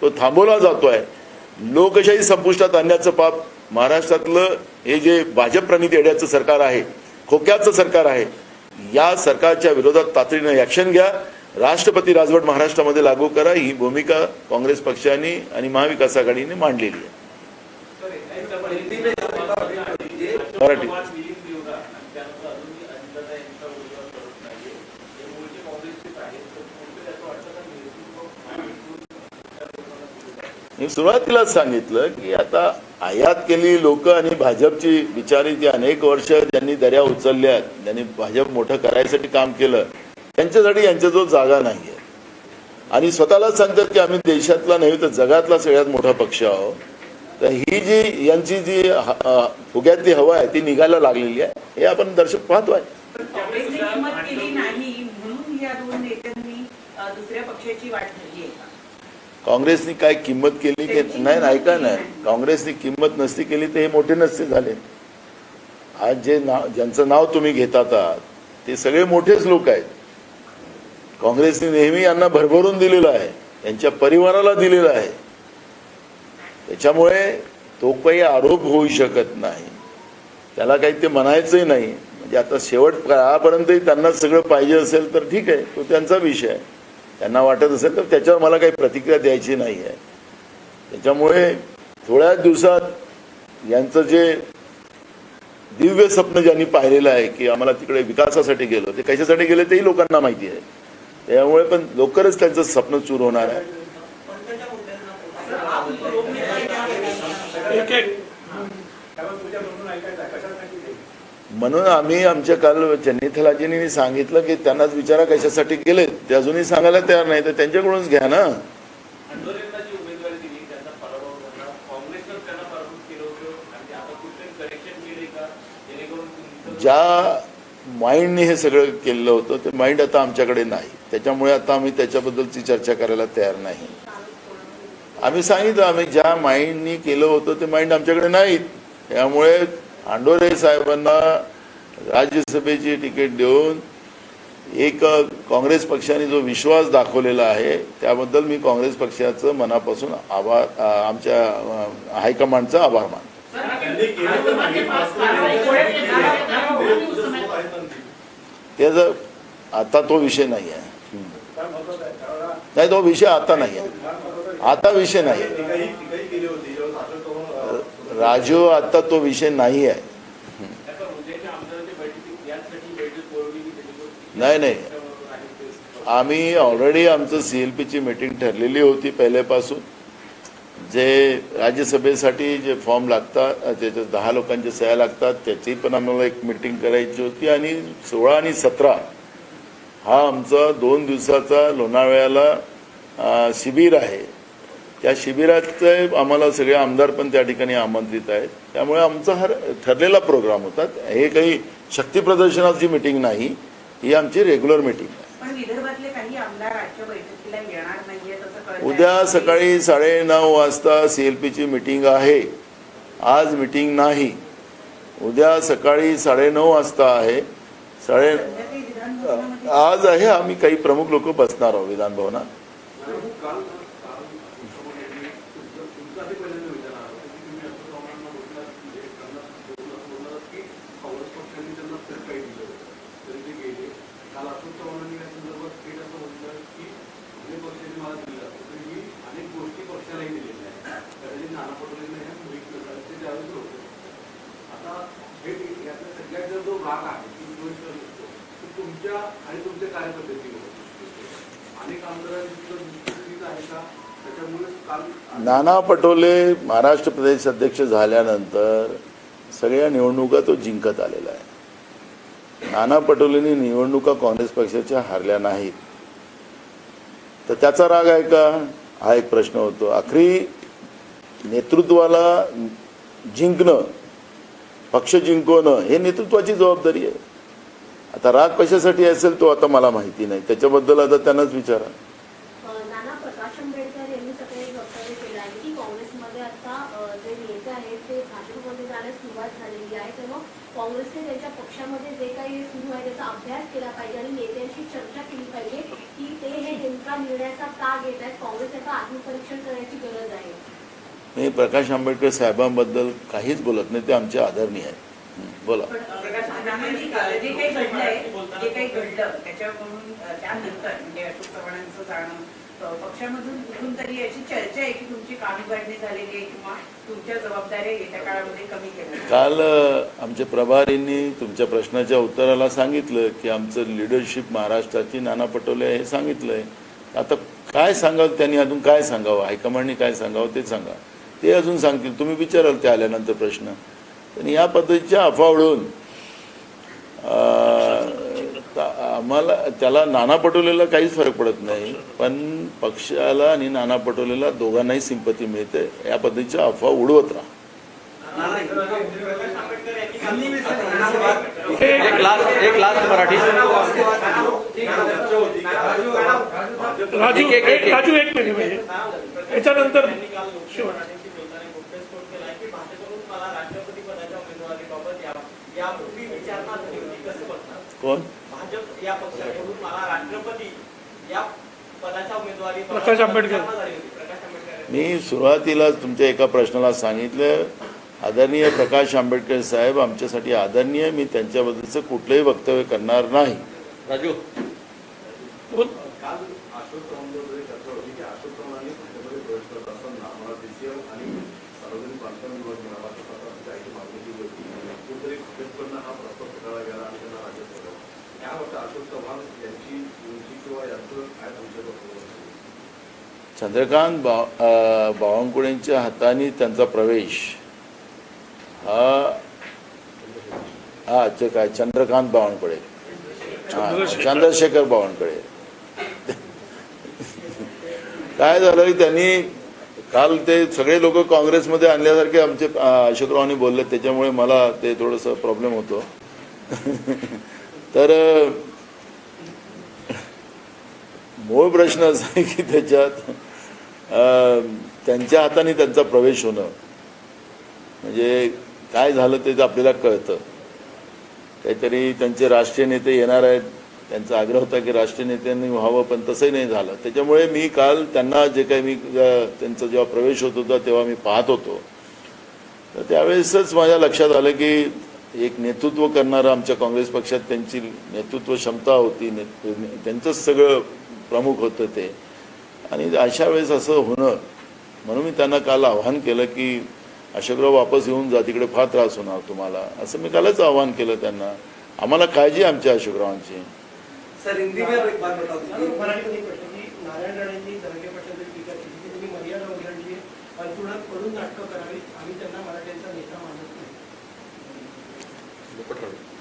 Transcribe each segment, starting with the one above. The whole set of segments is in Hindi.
तो थांबवला जातोय. लोकशाही संपुष्टात आणण्याचं पाप महाराष्ट्रातलं हे जे भाजप प्रणित येड्याचं सरकार आहे, खोक्याचं सरकार आहे, या सरकारच्या विरोधात तातडीनं ऍक्शन घ्या. राष्ट्रपती राजवट महाराष्ट्रामध्ये लागू करा. ही भूमिका काँग्रेस पक्षाने आणि महाविकास आघाडीने मांडलेली आहे. मराठी मी सुरुवातीलाच सांगितलं की आता आयात केलेली लोक आणि भाजपची बिचारी जी अनेक वर्ष ज्यांनी दर्या उचलल्या, ज्यांनी भाजप मोठं करायसाठी काम केलं, त्यांच्यासाठी यांच्याजवळ जागा नाही आहे आणि स्वतःलाच सांगतात की आम्ही देशातला नाही तर जगातला सगळ्यात मोठा पक्ष आहोत. तर ही जी यांची जी फुग्यातली हवा आहे ती निघायला लागलेली आहे, हे आपण दर्शक पाहतोय. काँग्रेसनी काय किंमत केली की नाही? ऐका ना, काँग्रेसनी किंमत नसती केली तर हे मोठे नसते झाले. आज जे ज्यांचं नाव तुम्ही घेतात ते सगळे मोठेच लोक आहेत. काँग्रेसने नेहमी यांना भरभरून दिलेलं आहे, त्यांच्या परिवाराला दिलेलं आहे. त्याच्यामुळे तो काही आरोप होऊ शकत नाही, त्याला काही ते म्हणायचंही नाही. म्हणजे आता शेवट काळापर्यंतही त्यांना सगळं पाहिजे असेल तर ठीक आहे, तो त्यांचा विषय आहे. त्यांना वाटत असेल तर त्याच्यावर मला काही प्रतिक्रिया द्यायची नाही आहे. त्याच्यामुळे थोड्याच दिवसात यांचं जे दिव्य स्वप्न ज्यांनी पाहिलेलं आहे की आम्हाला तिकडे विकासासाठी गेलो, ते कशासाठी गेले तेही लोकांना माहिती आहे. त्यामुळे पण लवकरच त्यांचं स्वप्न चूर होणार आहे. म्हणून आम्ही आमच्या काल चन्नी थलाजींनी सांगितलं की त्यांनाच विचारा कशासाठी गेले, ते अजूनही सांगायला तयार नाही, तर त्यांच्याकडूनच घ्या ना. ज्या माइंडने हे सगळं केलेलं होतं ते माइंड आता आमच्याकडे नाही, त्याच्यामुळे आता आम्ही त्याच्याबद्दलची चर्चा करायला तयार नाही. आम्ही सांगितलं आम्ही ज्या माइंडनी केलं होतं ते माइंड आमच्याकडे नाहीत. त्यामुळे आंडोरे साहेबांना राज्यसभेची तिकीट देऊन एक काँग्रेस पक्षाने जो विश्वास दाखवलेला आहे त्याबद्दल मी काँग्रेस पक्षाचं मनापासून आभार, आमच्या हायकमांडचा आभार मानतो. त्याचा आता तो विषय नाही आहे. नाही, तो विषय आता नाही आहे. आता विषय नाही राजू, आता तो विषय नाही आहे. नाही, आम्ही ऑलरेडी आमचं CLPची मीटिंग ठरलेली होती पहिल्यापासून. जे राज्यसभेसाठी जे फॉर्म लागतात त्याच्यात 10 लोकांच्या सह्या लागतात, त्याची पण आम्हाला एक मीटिंग करायची होती. आणि 16 आणि 17 हा आमचा 2 दिवसाचा लोणावळ्याला शिबिर आहे. त्या शिबिरात आम्हाला सगळे आमदार पण त्या ठिकाणी आमंत्रित आहेत. त्यामुळे आमचा हा ठरलेला प्रोग्राम होता. हे काही शक्ती प्रदर्शनाची मीटिंग नाही, ही आमची रेग्युलर मीटिंग आहे. उद्या सकाळी 9:30 वाजता CLPची मीटिंग आहे. आज मीटिंग नाही, उद्या सकाळी 9:30 वाजता आहे. आज आहे. आम्ही काही प्रमुख लोक बसणार आहोत विधान भवनात. नाना पटोले महाराष्ट्र प्रदेश अध्यक्ष झाल्यानंतर सगळ्या निवडणुका तो जिंकत आलेला आहे. नाना पटोलेंनी निवडणुका काँग्रेस पक्षाच्या हारल्या नाहीत, तर त्याचा राग आहे का, हा एक प्रश्न होतो. आखरी नेतृत्वाला जिंकणं, पक्ष जिंकवणं हे नेतृत्वाची जबाबदारी आहे. आता राग कशासाठी असेल तो आता मला माहिती नाही, त्याच्याबद्दल आता त्यांनाच विचारा. काँग्रेसने त्यांच्या पक्षामध्ये जे काही सुरू आहे त्याचा अभ्यास केला पाहिजे आणि नेत्यांशी चर्चा केली पाहिजे की ते हे नेमका निर्णयाचा का घेत आहेत. काँग्रेस याचा आत्मपरीक्षण करायची मी प्रकाश आंबेडकर साहेबांबद्दल काहीच बोलत नाही, ते आमचे आदरणीय आहेत. बोला. पण प्रकाश नानांनी जे काही घडलंय, जे काही घडलं त्याच्यावरून त्यानंतर म्हणजे अशोक चव्हाणांचं जाणं पक्षामधून कुठून तरी अशी चर्चा आहे की तुमची कामगारणी झालेली आहे किंवा तुमच्या जबाबदाऱ्या येत्या काळामध्ये कमी केल्या. काल आमचे प्रभारींनी तुमच्या प्रश्नाच्या उत्तराला सांगितलं की आमचं लिडरशिप महाराष्ट्राची नाना पटोले हे सांगितलंय. आता काय सांगावं त्यांनी, अजून काय सांगावं, हायकमांडनी काय सांगावं ते सांगा, ते अजून सांगतील. तुम्ही विचाराल ते आल्यानंतर प्रश्न. पण या पद्धतीच्या अफवा उडवून आम्हाला त्याला नाना पटोलेला काहीच फरक पडत नाही, पण पक्षाला आणि नाना पटोलेला दोघांनाही सिंपती मिळते. या पद्धतीच्या अफवा उडवत राहा. एक लास्ट मराठी राजू एक मिनिट याच्यानंतर कोण भाजप या पक्षाकडून मला राष्ट्रपती या पदाच्या उमेदवारी प्रकाश आंबेडकर. मी सुरुवातीला तुमच्या एका प्रश्नाला सांगितलं, आदरणीय प्रकाश आंबेडकर साहेब आमच्यासाठी आदरणीय, मी त्यांच्याबद्दलचं कुठलंही वक्तव्य करणार नाही. राजू बोल. काल अशोक चव्हाणांबद्दल चर्चा होती की अशोक चव्हाणांनी भाजपमध्ये प्रवेश करत असताना मला DCM आणि सार्वजनिक बांधकाम विभाग मिळाला तर त्याची मागणी केली होती. कुठेतरी भाजपकडनं हा प्रस्ताव फेटाळला गेला आणि त्यांना राज्यात ठेवलं. याबाबत अशोक चव्हाण यांची उंची किंवा यांचं काय भविष्य होतं? चंद्रकांत बावनकुळेंच्या हाताने त्यांचा प्रवेश हा ते काय चंद्रकांत बावनकुळे, चंद्रशेखर बावनकुळे. काय झालं की त्यांनी काल ते सगळे लोक काँग्रेसमध्ये आणल्यासारखे आमचे अशोकरावांनी बोलले, त्याच्यामुळे मला ते थोडंसं प्रॉब्लेम होतो. तर मूळ प्रश्न असा आहे की त्याच्यात त्यांच्या हाताने त्यांचा प्रवेश होणं म्हणजे काय झालं ते आपल्याला कळतं. काहीतरी त्यांचे राष्ट्रीय नेते येणार आहेत, त्यांचा आग्रह होता की राष्ट्रीय नेत्यांनी व्हावं, पण तसंही नाही झालं. त्याच्यामुळे मी काल त्यांना जे काही मी त्यांचा जेव्हा प्रवेश होत होता तेव्हा मी पाहत होतो, तर त्यावेळेसच माझ्या लक्षात आलं की एक नेतृत्व करणारं आमच्या काँग्रेस पक्षात त्यांची नेतृत्व क्षमता होती, त्यांचंच सगळं प्रमुख होतं ते. आणि अशा वेळेस असं होणं, म्हणून मी त्यांना काल आव्हान केलं की अशोकराव वापस येऊन जा, तिकडे फार त्रास होणार तुम्हाला, असं मी कालच आव्हान केलं त्यांना. आम्हाला काळजी आमच्या अशोकरावांची. सर हिंदी में एक बात बता दीजिए. मराठी में प्रश्न की नारायण राणेंनी जरांगे पाटलांची टीका केली की तुम्ही मर्यादा ओलांडली, अंतुळात पडून नाटकं करावी, आम्ही त्यांना मराठ्यांचा नेता मानत नाही.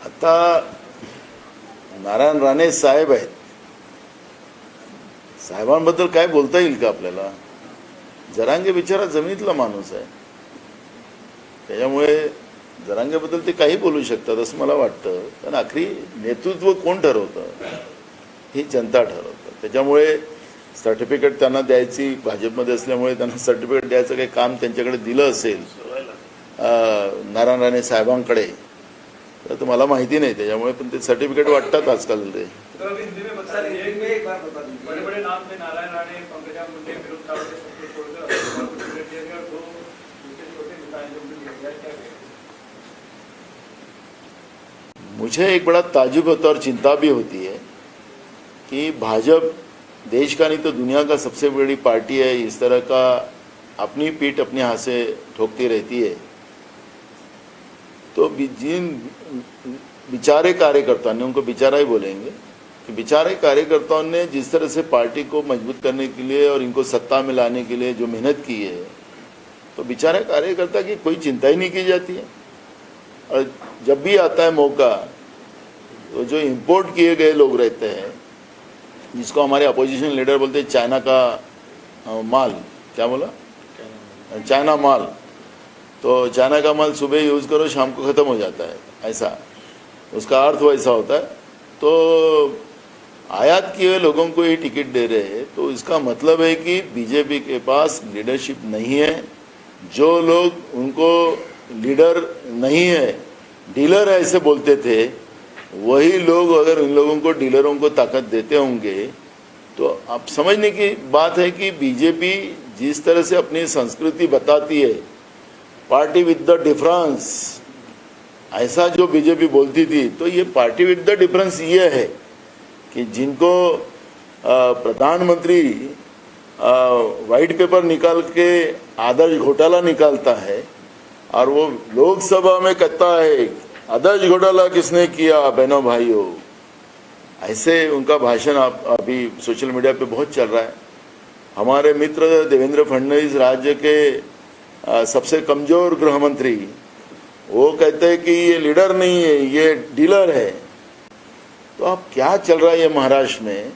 आता नारायण राणे साहेब आहेत, साहेबांबद्दल काय बोलता येईल का आपल्याला? जरांगे बिचारा जमिनीतला माणूस आहे, त्याच्यामुळे जरांगेबद्दल ते काही बोलू शकतात असं मला वाटतं. पण आखरी नेतृत्व कोण ठरवतं? ही जनता ठरवतं. त्याच्यामुळे सर्टिफिकेट त्यांना द्यायची, भाजपमध्ये असल्यामुळे त्यांना सर्टिफिकेट द्यायचं काही काम त्यांच्याकडे दिलं असेल नारायण राणे साहेबांकडे, तर मला माहिती नाही. त्याच्यामुळे पण ते सर्टिफिकेट वाटतात आजकाल ते. सर हिंदी में एक बार बता दीजिए. बड़े बड़े नाम थे नारायण राणे, पंकजा मुंडे, विनोद तावड़े, सबको छोड़कर और दो छोटे नेता हैं जो उनकी क्या कहें? मुझे एक बड़ा ताजुब होता और चिंता भी होती है कि भाजपा देश का नहीं तो दुनिया का सबसे बड़ी पार्टी है, इस तरह का अपनी पीठ अपने हाथ से ठोकती रहती है. तो जिन बेचारे कार्यकर्ताओं ने, उनको बेचारा ही बोलेंगे, कि बेचारे कार्यकर्ताओं ने जिस तरह से पार्टी को मजबूत करने के लिए और इनको सत्ता में लाने के लिए जो मेहनत की है, तो बेचारे कार्यकर्ता की कोई चिंता ही नहीं की जाती है. और जब भी आता है मौका, तो जो इंपोर्ट किए गए लोग रहते हैं, जिसको हमारे अपोजिशन लीडर बोलते हैं चाइना का माल, क्या बोला, चाइना माल, तो चाइना का माल सुबह यूज़ करो शाम को ख़त्म हो जाता है, ऐसा उसका अर्थ वैसा होता है. तो आयात किए लोगों को ये टिकट दे रहे हैं, तो इसका मतलब है कि बीजेपी के पास लीडरशिप नहीं है. जो लोग उनको लीडर नहीं है, डीलर ऐसे बोलते थे, वही लोग अगर इन लोगों को, डीलरों को ताकत देते होंगे, तो आप समझने की बात है कि बीजेपी जिस तरह से अपनी संस्कृति बताती है, पार्टी विद द डिफरेंस, ऐसा जो बीजेपी बोलती थी, तो ये पार्टी विद द डिफरेंस ये है कि जिनको प्रधानमंत्री वाइट पेपर निकाल के आदर्श घोटाला निकालता है और वो लोकसभा में कहता है आदर्श घोटाला किसने किया बहनों भाइयों, ऐसे उनका भाषण आप अभी सोशल मीडिया पे बहुत चल रहा है। हमारे मित्र देवेंद्र फडणवीस राज्य के सबसे कमजोर गृह मंत्री, वो कहते हैं कि ये लीडर नहीं है, ये डीलर है। तो अब क्या चल रहा है ये महाराष्ट्र में?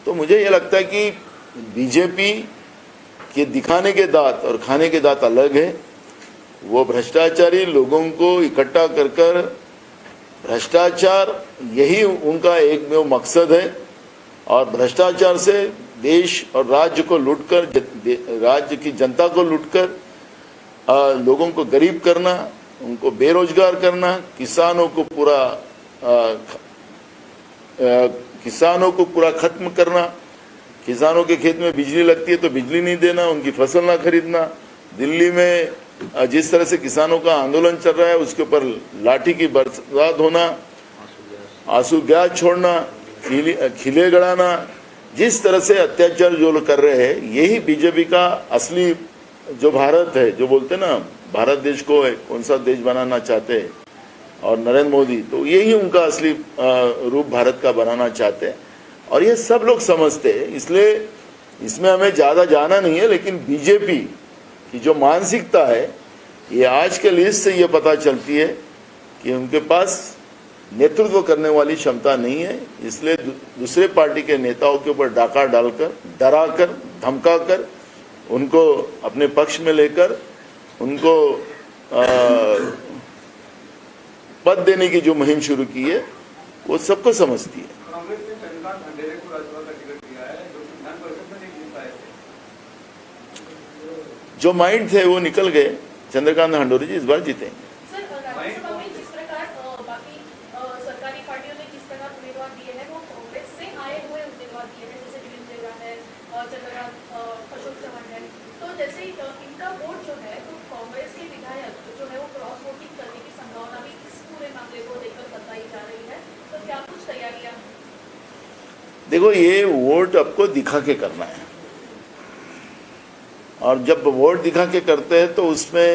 तो मुझे ये लगता है कि बीजेपी के दिखाने के दांत और खाने के दांत अलग है। वो भ्रष्टाचारी लोगों को इकट्ठा कर कर, भ्रष्टाचार यही उनका एकमेव मकसद है, और भ्रष्टाचार से देश और राज्य को लूटकर, राज्य की जनता को लूटकर लोगों को गरीब करना, उनको बेरोजगार करना, किसानों को पूरा खत्म करना। किसानों के खेत में बिजली लगती है तो बिजली नहीं देना, उनकी फसल ना खरीदना। दिल्ली में जिस तरह से किसानों का आंदोलन चल रहा है उसके ऊपर लाठी की बरसात होना, आंसू गैस छोड़ना, खिले गड़ाना, जिस तरह से अत्याचार जो लोग कर रहे हैं, यही बीजेपी का असली जो भारत है, जो बोलते ना भारत देश को कौन सा देश बनाना चाहते हैं, और नरेंद्र मोदी, तो यही उनका असली रूप भारत का बनाना चाहते हैं। और ये सब लोग समझते हैं, इसलिए इसमें हमें ज़्यादा जाना नहीं है। लेकिन बीजेपी की जो मानसिकता है, ये आज के लिस्ट से ये पता चलती है कि उनके पास नेतृत्व करने वाली क्षमता नहीं है। इसलिए दूसरे पार्टी के नेताओं के ऊपर डाका डालकर, डराकर, धमकाकर, उनको अपने पक्ष में लेकर उनको पद देने की जो मुहिम शुरू की है, वो सबको समझती है। कांग्रेस ने चंद्रकांत खंडेरे को राज्यसभा का टिकट दिया है, जो कि विधान परिषद में नहीं जीत पाए थे। जो माइंड थे वो निकल गए। चंद्रकांत हंडोरी जी इस बार जीतेंगे। सर, राज्यसभा में जिस प्रकार बाकी सरकारी पार्टियों ने जिस प्रकार उम्मीदवार दिए हैं, वो कांग्रेस से आए हुए उम्मीदवार दिए हैं, जैसे विपिन देवरा है, चंद्रकांत, अशोक चव्हाण है। तो जैसे इनका वोट जो है, तो कांग्रेस के विधायक जो है वो क्रॉस वोटिंग करने की संभावना भी इस पूरे मामले को लेकर बताई जा रही है। तो क्या कुछ तैयारियां? देखो, ये वोट आपको दिखा के करना है, और जब वोट दिखा के करते हैं तो उसमें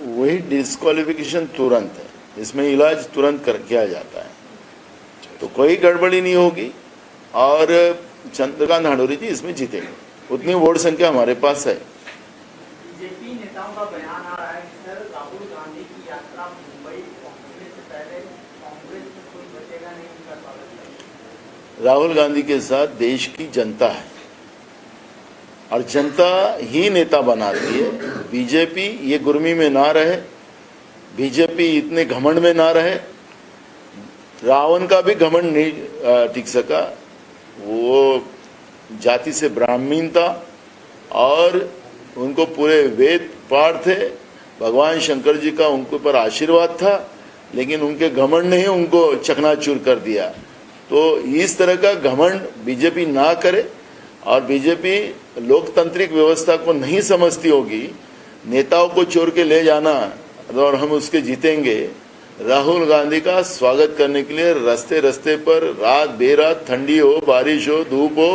वही डिस्क्वालिफिकेशन तुरंत है, इसमें इलाज तुरंत किया जाता है, तो कोई गड़बड़ी नहीं होगी। और चंद्रकांत हंडोरी जी इसमें जीतेंगे, उतनी वोट संख्या हमारे पास है। बीजेपी नेताओं का बयान आ रहा है कि सर, राहुल गांधी की यात्रा मुंबई पहुंचने से पहले कांग्रेस में कोई बचेगा नहीं उनका स्वागत करेगा। राहुल गांधी के साथ देश की जनता है, और जनता ही नेता बनाती है। बीजेपी ये गुर्मी में ना रहे, बीजेपी इतने घमंड में ना रहे। रावण का भी घमंड नहीं टिक सका, वो जाति से ब्राह्मण था और उनको पूरे वेद पाठ थे, भगवान शंकर जी का उनके ऊपर आशीर्वाद था, लेकिन उनके घमंड ने ही उनको चकनाचूर कर दिया। तो इस तरह का घमंड बीजेपी ना करे, और बीजेपी लोकतांत्रिक व्यवस्था को नहीं समझती होगी। नेताओं को चोर के ले जाना और हम उसके जीतेंगे। राहुल गांधी का स्वागत करने के लिए रास्ते रास्ते पर रात बेरात, ठंडी हो, बारिश हो, धूप हो,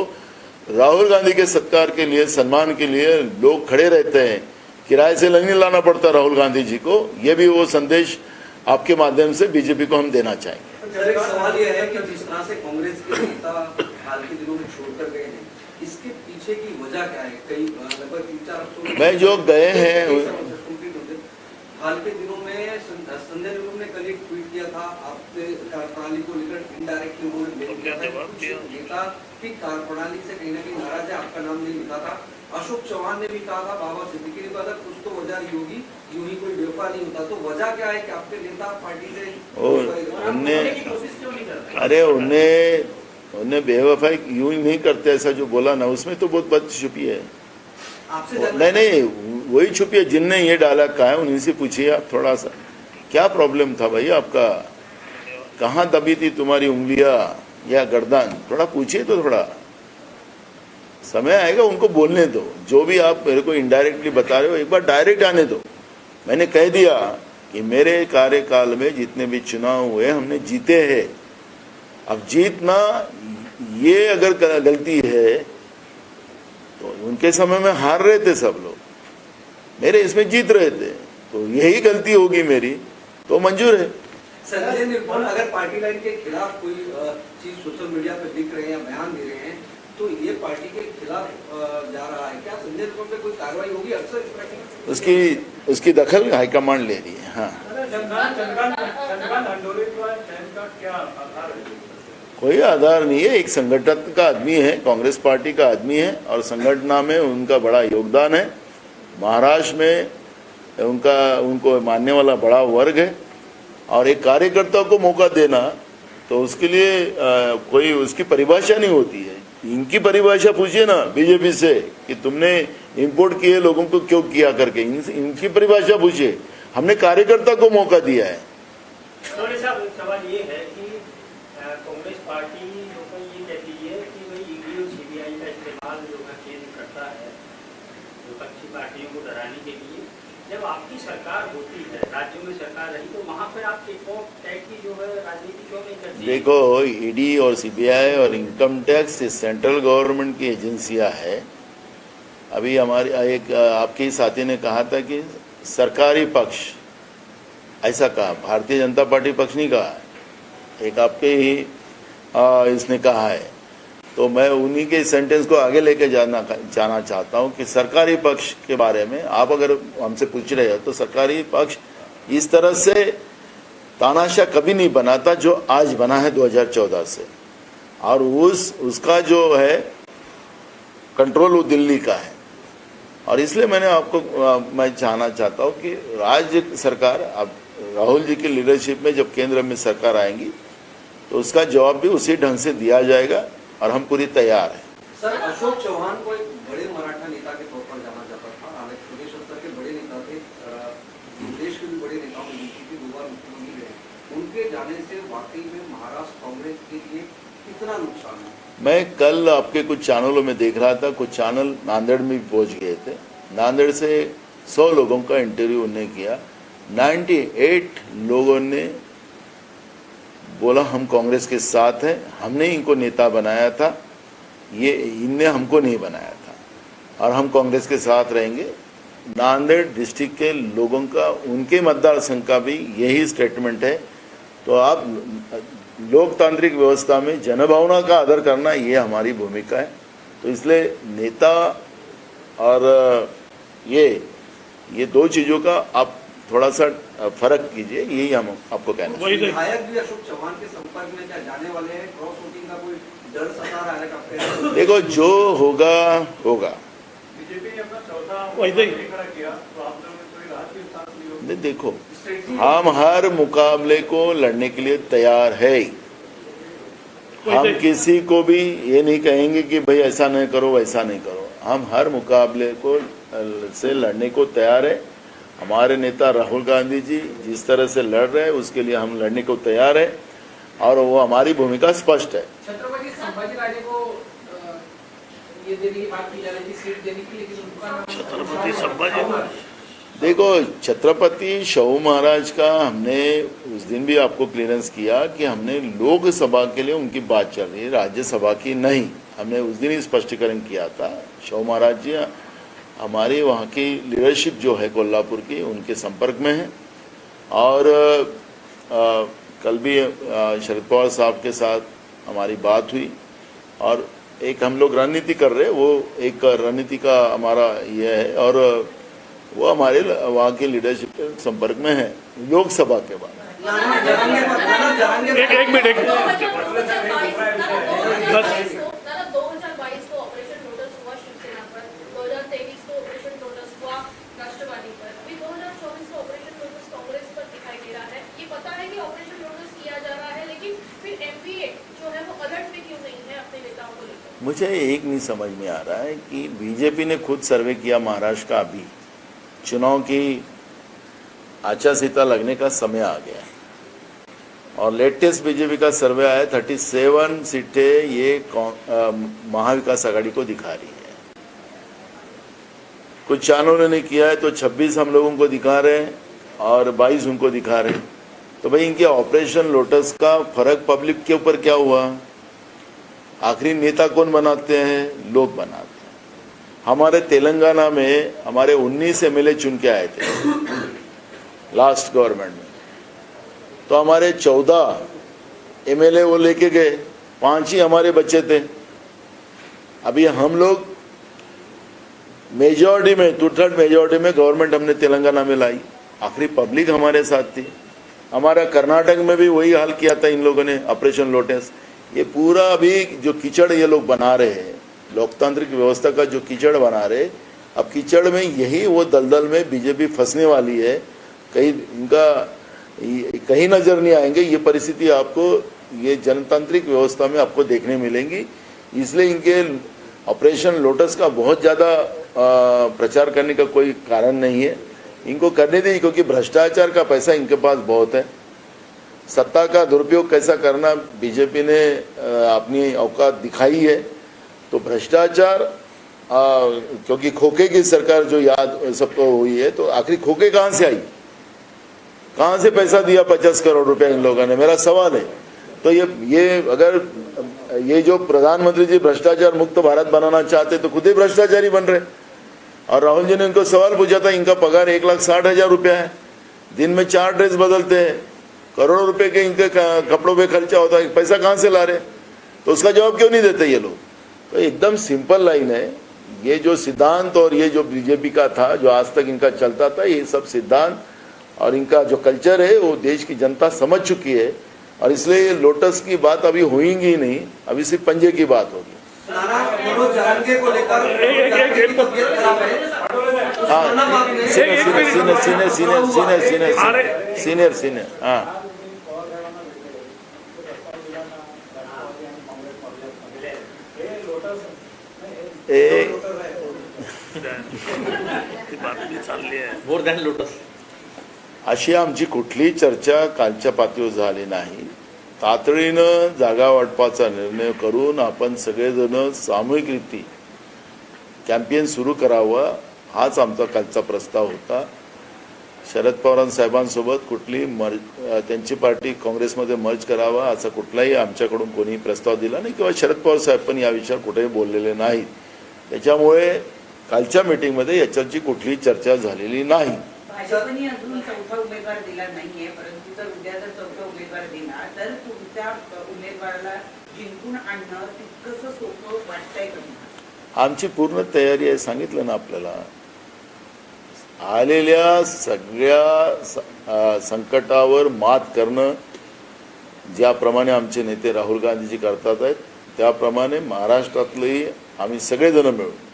राहुल गांधी के सत्कार के लिए, सम्मान के लिए लोग खड़े रहते हैं। किराए से नहीं लाना पड़ता राहुल गांधी जी को। ये भी वो संदेश आपके माध्यम से बीजेपी को हम देना चाहेंगे। सर, एक सवाल यह है कि जिस तरह से कांग्रेस के नेता हाल के दिनों में छोड़कर गए हैं, इसके पीछे की वजह क्या है? कई लगभग 3-4 हफ्तों मैं जो गए हैं, हाल के दिनों में संजय निरुपम ने कल एक ट्वीट किया था, आपने कार्यप्रणाली को लेकर इनडायरेक्टली उन्होंने ब्लेम किया था। कुछ नेता की कार्यप्रणाली से कहीं ना कहीं नाराज है, आपका नाम नहीं लिखा था। अशोक चौहान ने भी कहा था, बाबा सिद्दीकी ने कहा था, कुछ तो वजह नहीं होगी, यूं ही कोई बेवफा नहीं होता। तो वजह क्या है कि आपके नेता पार्टी से अरे उन्हें बेवफाई यूं ही नहीं करते, ऐसा जो बोला ना, उसमें तो बहुत बात छुपी है। नहीं, वही छुपी है जिनने ये डाला कहा है, उन्हीं से पूछिए आप। थोड़ा सा क्या प्रॉब्लम था भाई आपका, कहाँ दबी थी तुम्हारी उंगलियां या गर्दन, थोड़ा पूछिए तो थोड़ा समय आएगा, उनको बोलने दो। जो भी आप मेरे को इनडायरेक्टली बता रहे हो, एक बार डायरेक्ट आने दो। मैंने कह दिया कि मेरे कार्यकाल में जितने भी चुनाव हुए हमने जीते हैं। अब जीतना ये अगर गलती है तो उनके समय में हार रहे थे सब लोग, मेरे इसमें जीत रहे थे, तो यही गलती होगी मेरी तो मंजूर है। संजय निरुपम अगर पार्टी लाइन के खिलाफ कोई चीज सोशल मीडिया पे दिख रहे हैं या बयान दे रहे हैं तो ये पार्टी के खिलाफ जा रहा है, क्या संजय निरुपम पे कोई कार्रवाई होगी? अक्सर इस पार्टी उसकी दखल हाईकमांड ले रही है। हाँ, कोई आधार नहीं है। एक संगठन का आदमी है, कांग्रेस पार्टी का आदमी है और संगठन में उनका बड़ा योगदान है। महाराष्ट्र में उनको मानने वाला बड़ा वर्ग है और एक कार्यकर्ता को मौका देना तो उसके लिए कोई उसकी परिभाषा नहीं होती है। इनकी परिभाषा पूछिए ना बीजेपी से कि तुमने इंपोर्ट किए लोगों को क्यों किया करके, इनकी परिभाषा पूछिए। हमने कार्यकर्ता को मौका दिया है। सवाल ये है कि कांग्रेस पार्टी जो ये कहती है कि भाई ईडी और सीबीआई का इस्तेमाल जो है केंद्र करता है विपक्षी पार्टियों को डराने के लिए। जब आपकी सरकार होती है, राज्यों में सरकार रही, तो वहाँ पर आप रिपोर्ट टैग की जो है राजनीति क्यों नहीं करती? देखो, ईडी और सीबीआई और इनकम टैक्स सेंट्रल गवर्नमेंट की एजेंसियां है। अभी हमारी एक आपके साथी ने कहा था कि सरकारी पक्ष, ऐसा कहा, भारतीय जनता पार्टी पक्ष नहीं कहा, एक आपके ही इसने कहा है। तो मैं उन्हीं के सेंटेंस को आगे लेके जाना चाहता हूं कि सरकारी पक्ष के बारे में आप अगर हमसे पूछ रहे हो तो सरकारी पक्ष इस तरह से तानाशाह कभी नहीं बना था जो आज बना है 2014 से, और उसका जो है कंट्रोल वो दिल्ली का है। और इसलिए मैं जानना चाहता हूं कि राज्य सरकार, अब राहुल जी की लीडरशिप में जब केंद्र में सरकार आएंगी तो उसका जवाब भी उसी ढंग से दिया जाएगा और हम पूरी तैयार हैं। सर, अशोक चौहान को एक बड़े मराठा नेता के तौर पर जाना जाता था। हालांकि प्रदेश स्तर के बड़े नेता थे, देश के भी बड़े नेताओं में बीजेपी 2 बार मुख्यमंत्री रहे। उनके जाने से वाकई में महाराष्ट्र कांग्रेस के लिए कितना नुकसान है? मैं कल आपके कुछ चैनलों में देख रहा था, कुछ चैनल नांदेड़ में भी पहुंच गए थे। नांदेड़ से 100 लोगों का इंटरव्यू उन्होंने किया। 98 लोगों ने बोला हम कांग्रेस के साथ हैं, हमने इनको नेता बनाया था, ये इनने हमको नहीं बनाया था और हम कांग्रेस के साथ रहेंगे। नांदेड़ डिस्ट्रिक्ट के लोगों का, उनके मतदार संघ का भी यही स्टेटमेंट है। तो आप लोकतांत्रिक व्यवस्था में जनभावना का आदर करना, ये हमारी भूमिका है। तो इसलिए नेता और ये 2 चीज़ों का आप थोड़ा सा फर्क कीजिए, यही हम आपको कहना है। विधायक भी अशोक चौहान के संपर्क में क्या जाने वाले हैं? क्रॉस वोटिंग का कोई डर सता रहा है आपके? देखो, जो होगा होगा। बीजेपी ने अपना चौथा खड़ा किया, तो आप लोगों ने कोई राहत की सांस ली हो? देखो, हम हर मुकाबले को लड़ने के लिए तैयार है। हम किसी को भी ये नहीं कहेंगे कि भाई ऐसा नहीं करो वैसा नहीं करो। हम हर मुकाबले को से लड़ने को तैयार है। हमारे नेता राहुल गांधी जी जिस तरह से लड़ रहे हैं उसके लिए हम लड़ने को तैयार है और वो हमारी भूमिका स्पष्ट है। छत्रपति संभाजीराजे को ये देने की बात की जा रही थी, सीट देने की, लेकिन उनका छत्रपति संभाजी, देखो, छत्रपति शिवाजी महाराज का हमने उस दिन भी आपको क्लियरेंस किया कि हमने लोकसभा के लिए उनकी बात चल रही है, राज्यसभा की नहीं। हमने उस दिन ही स्पष्टीकरण किया था। शिवाजी महाराज जी हमारी वहाँ की लीडरशिप जो है कोल्हापुर की, उनके संपर्क में है। और कल भी शरद पवार साहब के साथ हमारी बात हुई और एक हम लोग रणनीति कर रहे हैं, वो एक रणनीति का हमारा ये है और वो हमारे वहाँ के लीडरशिप के संपर्क में है लोकसभा के बाद। एक मिनट 2022 को ऑपरेशन लोटस हुआ शिवसेना पर, 2023 को ऑपरेशन लोटस हुआ राष्ट्रवादी पर, अभी 2024 को ऑपरेशन लोटस कांग्रेस पर दिखाई दे रहा है। ये पता है कि ऑपरेशन लोटस किया जा रहा है, लेकिन फिर एमपीए जो है वो अलर्ट पे क्यों नहीं है अपने नेताओं को लेकर? मुझे एक नहीं समझ में आ रहा है कि बीजेपी ने खुद सर्वे किया महाराष्ट्र का, अभी चुनाव की आचार संहिता लगने का समय आ गया और लेटेस्ट बीजेपी का सर्वे आया 37 सीटें ये महाविकास आघाड़ी को दिखा रही है। कुछ चैनलों ने किया है तो 26 हम लोगों को दिखा रहे हैं और 22 उनको दिखा रहे हैं। तो भाई इनके ऑपरेशन लोटस का फर्क पब्लिक के ऊपर क्या हुआ? आखिरी नेता कौन बनाते हैं? लोग बनाते हैं। हमारे तेलंगाना में हमारे 19 एमएलए चुन के आए थे लास्ट गवर्नमेंट में, तो हमारे 14 एमएलए वो लेके गए, 5 ही हमारे बच्चे थे। अभी हम लोग मेजॉरिटी में, 2/3 मेजॉरिटी में गवर्नमेंट हमने तेलंगाना में लाई, आखिरी पब्लिक हमारे साथ थी। हमारा कर्नाटक में भी वही हाल किया था इन लोगों ने, ऑपरेशन लोटस। ये पूरा अभी जो कीचड़ ये लोग बना रहे हैं, लोकतांत्रिक व्यवस्था का जो कीचड़ बना रहे, अब कीचड़ में यही वो दलदल में बीजेपी फंसने वाली है। कहीं इनका कहीं नजर नहीं आएंगे। ये परिस्थिति आपको ये जनतांत्रिक व्यवस्था में आपको देखने मिलेंगी। इसलिए इनके ऑपरेशन लोटस का बहुत ज़्यादा प्रचार करने का कोई कारण नहीं है। इनको करने दीजिए, क्योंकि भ्रष्टाचार का पैसा इनके पास बहुत है। सत्ता का दुरुपयोग कैसा करना बीजेपी ने अपनी औकात दिखाई है। तो भ्रष्टाचार क्योंकि खोखे की सरकार जो याद सबको हुई है, तो आखिरी खोखे कहाँ से आई? कहाँ से पैसा दिया 50 करोड़ रुपया इन लोगों ने? मेरा सवाल है। तो ये अगर ये जो प्रधानमंत्री जी भ्रष्टाचार मुक्त भारत बनाना चाहते तो खुद ही भ्रष्टाचारी बन रहे। और राहुल जी ने उनको सवाल पूछा था, इनका पगार 1,60,000 रुपया है, दिन में 4 ड्रेस बदलते हैं, करोड़ों रुपए के इनके कपड़ों पे खर्चा होता है, पैसा कहाँ से ला रहे? तो उसका जवाब क्यों नहीं देते ये लोग? तो एकदम सिंपल लाइन है। ये जो सिद्धांत और ये जो बीजेपी का था, जो आज तक इनका चलता था, ये सब सिद्धांत और इनका जो कल्चर है वो देश की जनता समझ चुकी है। और इसलिए लोटस की बात अभी होगी ही नहीं, अभी सिर्फ पंजे की बात होगी। मनोज जारंगे को लेकर सीनियर हाँ बातमी चालली आहे. More than lotus. अशी आमची कुठलीही चर्चा कालच्या पातळीवर झाली नाही. तातडीनं जागा वाटपाचा निर्णय करून आपण सगळेजण सामूहिकरित्या कॅम्पेन सुरू करावा, हाच आमचा कालचा प्रस्ताव होता. शरद पवार साहेबांसोबत कुठली त्यांची पार्टी काँग्रेसमध्ये मर्ज करावा असा कुठलाही आमच्याकडून कोणी प्रस्ताव दिला नाही किंवा शरद पवार साहेब पण या विषयावर कुठेही बोललेले नाहीत. त्याच्यामुळे कालच्या मीटिंगमध्ये याच्याची कुठलीही चर्चा झालेली नाही. भाजपने अजून चौथा उमेदवार दिला नाहीये, परंतु जर उद्या जर चौथा उमेदवार दिला तर तुमच्या उमेदवाराला जिंकून आणणं तितकंसं सोपं वाटतंय का? आमची पूर्ण तयारी आहे, सांगितलं ना आपल्याला. आलेल्या सगळ्या संकटावर मात करणं ज्याप्रमाणे आमचे नेते राहुल गांधीजी करतात आहेत, त्याप्रमाणे महाराष्ट्रातलेही आम्ही सगळेजण मिळून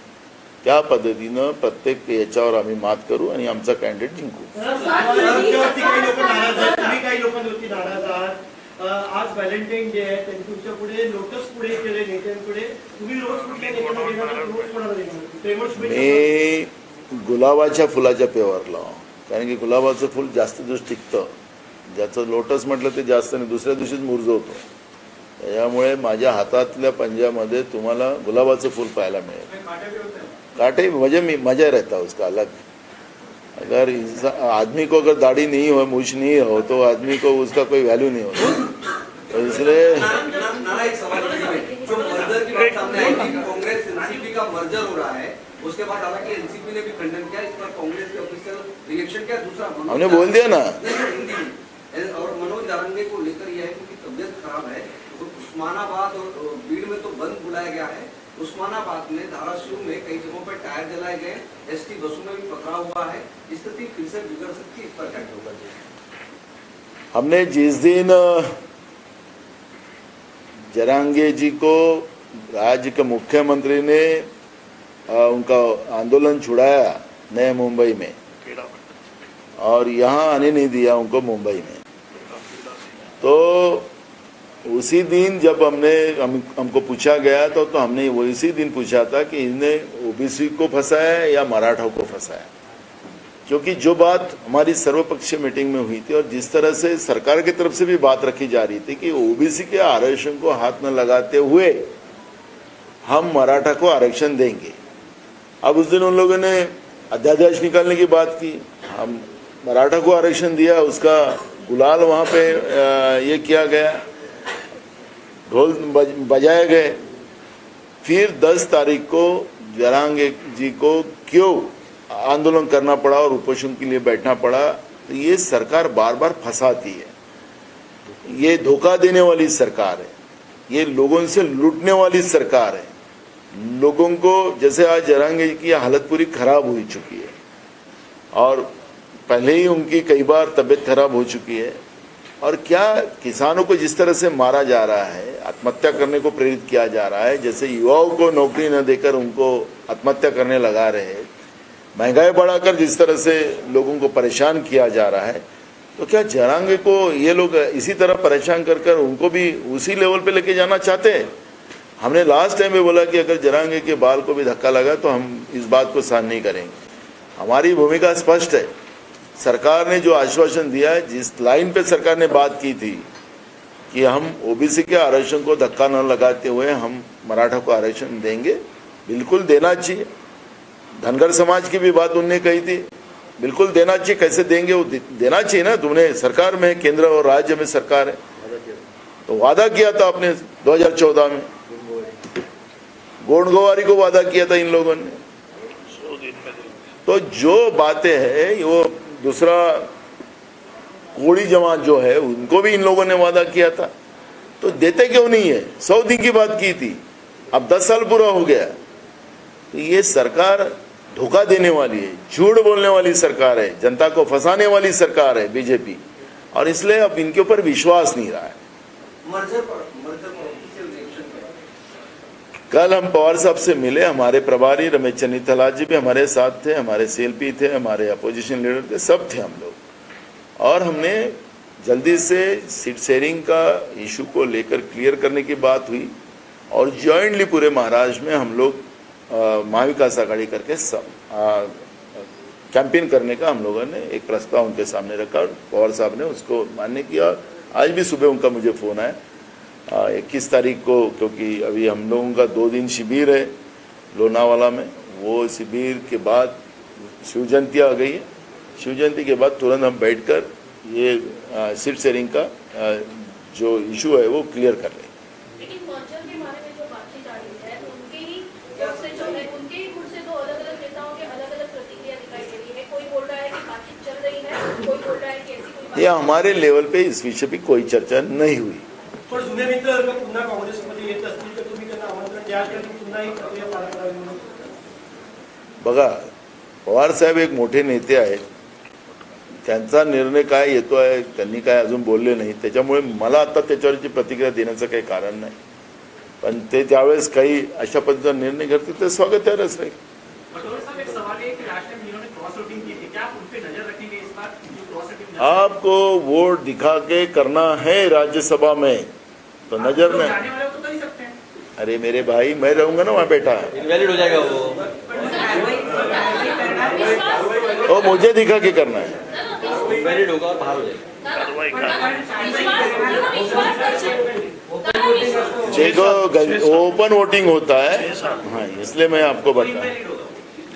त्या पद्धतीनं प्रत्येक याच्यावर आम्ही मात करू आणि आमचा कॅन्डिडेट जिंकू. काही लोकांवरती नाराज आहात. आज व्हॅलेंटाईन डे आहे, त्यांनी तुमच्या पुढे लोटस पुढे केले नेत्यांपुढे. तुम्ही रोज कुठल्या नेत्यांना देणार, रोज कोणाला देणार? मी गुलाबाच्या फुलाच्या पेवरला, कारण की गुलाबाचं फुल जास्त दिवस टिकतं. ज्याचं लोटस म्हटलं ते जास्त नाही, दुसऱ्या दिवशीच मुरझवतो. त्याच्यामुळे माझ्या हातातल्या पंजामध्ये तुम्हाला गुलाबाचं फूल पाहायला मिळेल. काटे मजे मजा रहता है उसका अलग. अगर आदमी को अगर दाढ़ी नहीं हो, मूछ नहीं हो, तो आदमी को उसका कोई वैल्यू नहीं होता. तो इसलिए एक सवाल जो मर्जर की बात सामने आई थी, कांग्रेस एनसीपी का मर्जर हो रहा है, उसके बाद हालांकि एनसीपी ने भी खंडन किया, इस पर कांग्रेस के ऑफिशियल रिएक्शन क्या? दूसरा हमने बोल दिया ना, हिंदी में. और मनोज जारंगे को लेकर यह है कि तबियत खराब है, तो उस्मानाबाद और बीड़ में तो बंद बुलाया गया है. उस्मानाबाद में, धाराशिव में कई जगहों पर टायर जलाए गए, एसटी बसों में भी पकड़ाव हुआ है. स्थिति फिर से बिगड़ सकती है, इस पर क्या होगा? हमने जिस दिन जरांगे जी को राज्य के मुख्यमंत्री ने उनका आंदोलन छुड़ाया नए मुंबई में और यहाँ आने नहीं दिया उनको मुंबई में, तो उसी दिन जब हमको पूछा गया तो हमने वो इसी दिन पूछा था कि इन्हें ओबीसी को फंसाया या मराठा को फंसाया. क्योंकि जो बात हमारी सर्वपक्षीय मीटिंग में हुई थी और जिस तरह से सरकार की तरफ से भी बात रखी जा रही थी कि ओबीसी के आरक्षण को हाथ न लगाते हुए हम मराठा को आरक्षण देंगे. अब उस दिन उन लोगों ने अध्यादेश निकालने की बात की, हम मराठा को आरक्षण दिया, उसका गुलाल वहाँ पे ये किया गया, ढोल बजाए गए। फिर 10 तारीख को जरांगे जी को क्यों आंदोलन करना पड़ा और उपोषण के लिए बैठना पड़ा? तो ये सरकार बार बार फंसाती है, ये धोखा देने वाली सरकार है, ये लोगों से लूटने वाली सरकार है। लोगों को जैसे आज जरांगे जी की हालत पूरी खराब हो चुकी है और पहले ही उनकी कई बार तबीयत खराब हो चुकी है। और क्या किसानों को जिस तरह से मारा जा रहा है, आत्महत्या करने को प्रेरित किया जा रहा है, जैसे युवाओं को नौकरी न देकर उनको आत्महत्या करने लगा रहे हैं, महंगाई बढ़ाकर जिस तरह से लोगों को परेशान किया जा रहा है, तो क्या जरांगे को ये लोग इसी तरह परेशान कर कर उनको भी उसी लेवल पे लेके जाना चाहते हैं? हमने लास्ट टाइम में बोला कि अगर जरांगे के बाल को भी धक्का लगा तो हम इस बात को सहन नहीं करेंगे। हमारी भूमिका स्पष्ट है। सरकार ने जो आश्वासन दिया है, जिस लाइन पे सरकार ने बात की थी कि हम ओबीसी के आरक्षण को धक्का न लगाते हुए हम मराठा को आरक्षण देंगे, बिल्कुल देना चाहिए। धनगर समाज की भी बात उन्होंने कही थी, बिल्कुल देना चाहिए। कैसे देंगे? वो देना चाहिए ना। तुमने सरकार में, केंद्र और राज्य में सरकार है, तो वादा किया था आपने 2014 में, गोंडगोवारी को वादा किया था इन लोगों ने। तो जो बातें हैं, वो दूसरा कोड़ी जमात जो है उनको भी इन लोगों ने वादा किया था, तो देते क्यों नहीं है? 100 दिन की बात की थी, अब 10 साल पूरा हो गया। तो ये सरकार धोखा देने वाली है, झूठ बोलने वाली सरकार है, जनता को फंसाने वाली सरकार है बीजेपी, और इसलिए अब इनके ऊपर विश्वास नहीं रहा है। कल हम पवार साहब से मिले, हमारे प्रभारी रमेश चन्नीथला जी भी हमारे साथ थे, हमारे सीएलपी थे, हमारे अपोजिशन लीडर थे, सब थे हम लोग, और हमने जल्दी से सीट शेयरिंग का इशू को लेकर क्लियर करने की बात हुई, और जॉइंटली पूरे महाराष्ट्र में हम लोग महाविकास आघाड़ी करके सब कैंपेन करने का हम लोगों ने एक प्रस्ताव उनके सामने रखा, और पवार साहब ने उसको मान्य किया। आज भी सुबह उनका मुझे फ़ोन आया 21 तारीख को, क्योंकि अभी हम लोगों का 2 दिन शिविर है लोनावाला में, वो शिविर के बाद शिव जयंती आ गई है, शिव जयंती के बाद तुरंत हम बैठकर ये सीट शेयरिंग का जो इशू है वो क्लियर कर लें। लेकिन मर्जर के बारे में जो बातचीत आ रही है, उनके ही ओर से जो है, उनके ही मुंह से 2 अलग-अलग नेताओं के अलग-अलग प्रतिक्रिया दिखाई दे रही है। कोई बोल रहा है कि बातचीत चल रही है, कोई बोल रहा है कि ऐसी कोई बात। ये हमारे लेवल पे इस विषय पे कोई चर्चा नहीं हुई। पण जुने मित्र जर पुन्हा काँग्रेसमध्ये येत असतील तर तुम्ही त्यांना आमंत्रण द्याल का की पुन्हा ही प्रक्रिया पार करावी म्हणून? बघा, पवार साहेब एक मोठे नेते आहेत, त्यांचा निर्णय काय येतो आहे, त्यांनी काय अजून बोलले नाही, त्याच्यामुळे मला आता त्याच्यावरची प्रतिक्रिया देण्याचं काही कारण नाही। पण ते त्यावेळेस काही अशा पद्धतीचा निर्णय करतील तर स्वागतार्हच राहील। आपको वोट दिखा के करना है राज्यसभा में, तो नजर में, अरे मेरे भाई, मैं रहूंगा ना वहाँ बैठा, इनवैलिड हो जाएगा वो मुझे दिखा के करना है, इनवैलिड होगा और बाहर हो जाएगा। देखो ओपन वोटिंग होता है, हाँ, इसलिए मैं आपको बता,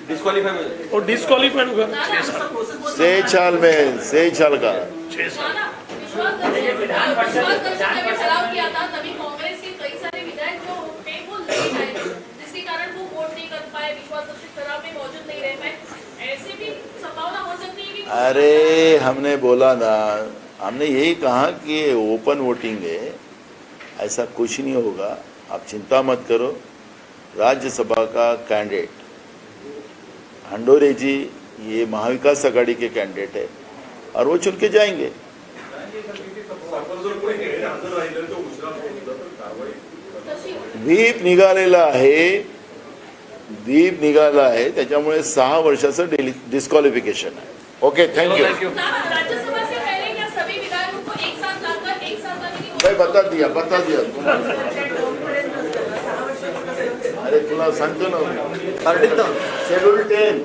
डिस्क्वालीफाइड होगा 6 साल में, 6 साल का 6 साल। ठराव किया था, तभी कांग्रेस के कई सारे विधायक जो थे वो नहीं आए, जिसके कारण वो वोट नहीं कर पाए, विश्वास ठराव में मौजूद नहीं रह पाए। ऐसे भी संभावना हो सकती है कि अरे हमने बोला ना, हमने यही कहा कि ओपन वोटिंग है, ऐसा कुछ नहीं होगा, आप चिंता मत करो। राज्यसभा का कैंडिडेट हंडोरे जी ये महाविकास आघाड़ी के कैंडिडेट है और वो चुन के जाएंगे। व्हीप निघालेला आहे, व्हीप निघाला आहे, त्याच्यामुळे 6 वर्षाचं डिस्क्वालिफिकेशन आहे। Okay, thank you. राज्यसभा से पहले क्या सभी विधायकों को एक साथ लाकर 1 साल का नहीं मैं बता दिया अरे तुला सांगतो ना, शेड्यूल 10